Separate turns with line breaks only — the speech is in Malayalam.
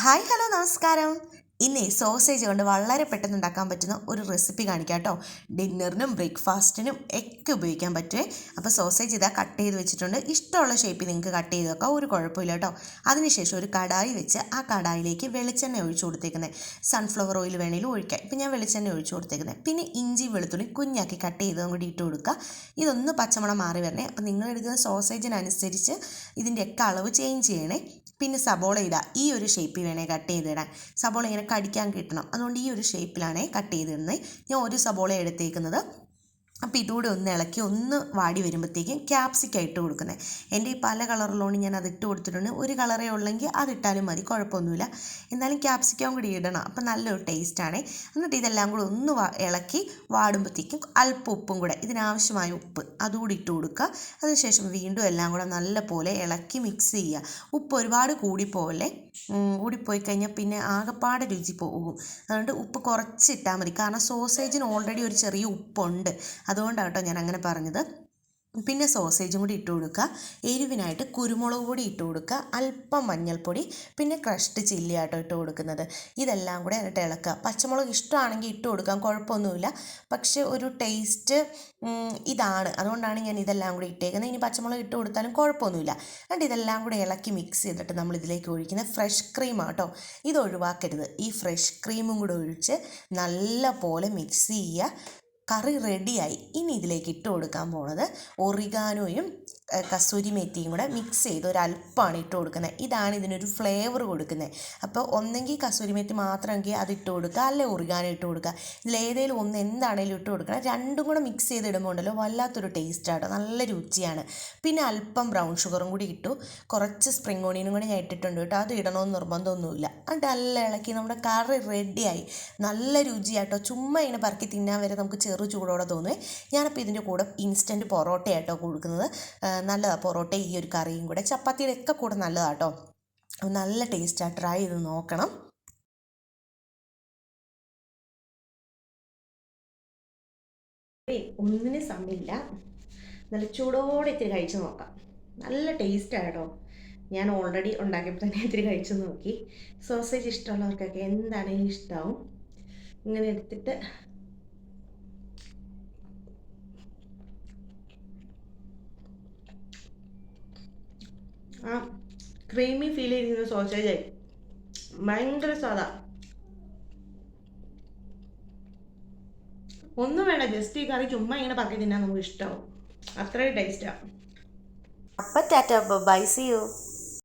ഹായ് ഹലോ നമസ്കാരം. ഇന്നേ സോസേജ് കൊണ്ട് വളരെ പെട്ടെന്ന് ഉണ്ടാക്കാൻ പറ്റുന്ന ഒരു റെസിപ്പി കാണിക്കാം കേട്ടോ. ഡിന്നറിനും ബ്രേക്ക്ഫാസ്റ്റിനും ഒക്കെ ഉപയോഗിക്കാൻ പറ്റുമേ. അപ്പോൾ സോസേജ് ഇതാ കട്ട് ചെയ്ത് വെച്ചിട്ടുണ്ട്. ഇഷ്ടമുള്ള ഷേപ്പിൽ നിങ്ങൾക്ക് കട്ട് ചെയ്ത് വെക്കാം, ഒരു കുഴപ്പമില്ല കേട്ടോ. അതിനുശേഷം ഒരു കടായി വെച്ച് ആ കടായിലേക്ക് വെളിച്ചെണ്ണ ഒഴിച്ചു കൊടുത്തേക്കുന്നത്. സൺഫ്ലവർ ഓയിൽ വേണമെങ്കിലും ഒഴിക്കാം. ഇപ്പം ഞാൻ വെളിച്ചെണ്ണ ഒഴിച്ചു കൊടുത്തേക്കുന്നത്. പിന്നെ ഇഞ്ചി വെളുത്തുള്ളി കുഞ്ഞാക്കി കട്ട് ചെയ്തതും കൂടി ഇട്ട് കൊടുക്കുക. ഇതൊന്ന് പച്ചമണം മാറി വരണേ. അപ്പോൾ നിങ്ങൾ എടുക്കുന്ന സോസേജിനനുസരിച്ച് ഇതിൻ്റെയൊക്കെ അളവ് ചേഞ്ച് ചെയ്യണേ. പിന്നെ സബോള ഇതാ ഈ ഒരു ഷേപ്പിൽ വേണേൽ കട്ട് ചെയ്തിടാൻ. സബോള ഇങ്ങനെ കടിക്കാൻ കിട്ടണം, അതുകൊണ്ട് ഈ ഒരു ഷേപ്പിലാണേ കട്ട് ചെയ്തിടുന്നത്. ഞാൻ ഒരു സബോള എടുത്തേക്കുന്നത്. അപ്പോൾ ഇതുകൂടെ ഒന്ന് ഇളക്കി ഒന്ന് വാടി വരുമ്പോഴത്തേക്കും ക്യാപ്സിക്കം ഇട്ട് കൊടുക്കുന്നത്. എൻ്റെ ഈ പല കളറുള്ളതുകൊണ്ട് ഞാൻ അത് ഇട്ട് കൊടുത്തിട്ടുണ്ട്. ഒരു കളറേ ഉള്ളെങ്കിൽ അതിട്ടാലും മതി, കുഴപ്പമൊന്നുമില്ല. എന്നാലും ക്യാപ്സിക്കം കൂടി ഇടണം, അപ്പോൾ നല്ലൊരു ടേസ്റ്റാണ്. എന്നിട്ട് ഇതെല്ലാം കൂടെ ഒന്ന് ഇളക്കി വാടുമ്പോഴത്തേക്കും അല്പം ഉപ്പും കൂടെ, ഇതിനാവശ്യമായ ഉപ്പ് അതുകൂടി ഇട്ട് കൊടുക്കുക. അതിനുശേഷം വീണ്ടും എല്ലാം കൂടെ നല്ല പോലെ ഇളക്കി മിക്സ് ചെയ്യുക. ഉപ്പ് ഒരുപാട് കൂടിപ്പോവല്ലേ, കൂടിപ്പോയി കഴിഞ്ഞാൽ പിന്നെ ആകെപ്പാടെ രുചി പോകും. അതുകൊണ്ട് ഉപ്പ് കുറച്ചിട്ടാൽ മതി, കാരണം സോസേജിന് ഓൾറെഡി ഒരു ചെറിയ ഉപ്പുണ്ട്. അതുകൊണ്ടാണ് കേട്ടോ ഞാൻ അങ്ങനെ പറഞ്ഞത്. പിന്നെ സോസേജും കൂടി ഇട്ട് കൊടുക്കുക. എരിവിനായിട്ട് കുരുമുളക് പൊടി ഇട്ട് കൊടുക്കുക, അല്പം മഞ്ഞൾപ്പൊടി, പിന്നെ ക്രഷ്ഡ് ചില്ലി ആട്ടോ ഇട്ട് കൊടുക്കുന്നത്. ഇതെല്ലാം കൂടെ എന്നിട്ട് ഇളക്കുക. പച്ചമുളക് ഇഷ്ടമാണെങ്കിൽ ഇട്ട് കൊടുക്കാം, കുഴപ്പമൊന്നുമില്ല. പക്ഷെ ഒരു ടേസ്റ്റ് ഇതാണ്, അതുകൊണ്ടാണ് ഞാൻ ഇതെല്ലാം കൂടി ഇട്ടേക്കുന്നത്. ഇനി പച്ചമുളക് ഇട്ട് കൊടുത്താലും കുഴപ്പമൊന്നുമില്ല. എന്നിട്ട് ഇതെല്ലാം കൂടെ ഇളക്കി മിക്സ് ചെയ്തിട്ട് നമ്മൾ ഇതിലേക്ക് ഒഴിക്കുന്ന ഫ്രഷ് ക്രീമാട്ടോ. ഇത് ഒഴിവാക്കരുത്. ഈ ഫ്രഷ് ക്രീമും കൂടെ ഒഴിച്ച് നല്ല പോലെ മിക്സ് ചെയ്യുക. കറി റെഡിയായി. ഇനി ഇതിലേക്ക് ഇട്ട് കൊടുക്കാൻ പോണത് ഒറിഗാനോയും കസൂരി മേത്തിയും കൂടെ മിക്സ് ചെയ്ത് ഒരല്പമാണ് ഇട്ട് കൊടുക്കുന്നത്. ഇതാണ് ഇതിനൊരു ഫ്ലേവർ കൊടുക്കുന്നത്. അപ്പോൾ ഒന്നെങ്കിൽ കസൂരി മേത്തി മാത്രമെങ്കിൽ അത് ഇട്ട് കൊടുക്കുക, അല്ലെ ഒറിഗാനോ ഇട്ട് കൊടുക്കുക. ഇതിലേതെങ്കിലും ഒന്ന് എന്താണെങ്കിലും ഇട്ട് കൊടുക്കണം. രണ്ടും കൂടെ മിക്സ് ചെയ്തിടുമ്പോൾ ഉണ്ടല്ലോ വല്ലാത്തൊരു ടേസ്റ്റാട്ടോ, നല്ല രുചിയാണ്. പിന്നെ അല്പം ബ്രൗൺ ഷുഗറും കൂടി ഇട്ടു. കുറച്ച് സ്പ്രിംഗ് ഓണിയനും കൂടി ഞാൻ ഇട്ടിട്ടുണ്ട് കേട്ടോ. അത് ഇടണമെന്ന് നിർബന്ധമൊന്നുമില്ല. അത് നല്ല ഇളക്കി നമ്മുടെ കറി റെഡിയായി. നല്ല രുചിയാട്ടോ. ചുമ്മാ ഇങ്ങനെ പറക്കി തിന്നാൻ വരെ നമുക്ക് ചെറു ചൂടോടെ തോന്നുവേ. ഞാനപ്പോൾ ഇതിൻ്റെ കൂടെ ഇൻസ്റ്റൻറ്റ് പൊറോട്ടയാട്ടോ കൊടുക്കുന്നത്. നല്ലതാണ് പൊറോട്ട ഈ ഒരു കറിയും കൂടെ. ചപ്പാത്തിയുടെ ഒക്കെ കൂടെ നല്ലതാട്ടോ. നല്ല ടേസ്റ്റാണ്, ട്രൈ ചെയ്ത് നോക്കണം. ഒന്നിനും സമയമില്ല, നല്ല ചൂടോടെ ഇത്തിരി കഴിച്ച് നോക്കാം. നല്ല ടേസ്റ്റാട്ടോ. ഞാൻ ഓൾറെഡി ഉണ്ടാക്കിയപ്പോൾ തന്നെ ഇത്തിരി കഴിച്ച് നോക്കി. സോസേജ് ഇഷ്ടമുള്ളവർക്കൊക്കെ എന്താണെങ്കിലും ഇഷ്ടമാവും. ഇങ്ങനെ എടുത്തിട്ട് ആ ക്രീമി ഫീൽ ചെയ്തിരിക്കുന്ന സോസേജായി ഭയങ്കര സാധാ. ഒന്നും വേണ്ട, ജസ്റ്റ് ഈ കറി ചുമ്മാ ഇങ്ങനെ പറക്കി തിന്നാൻ നമുക്ക് ഇഷ്ടമാവും. അത്രയും ടേസ്റ്റാണ്. അപ്പം ടാറ്റ, ബൈ, സീ യു.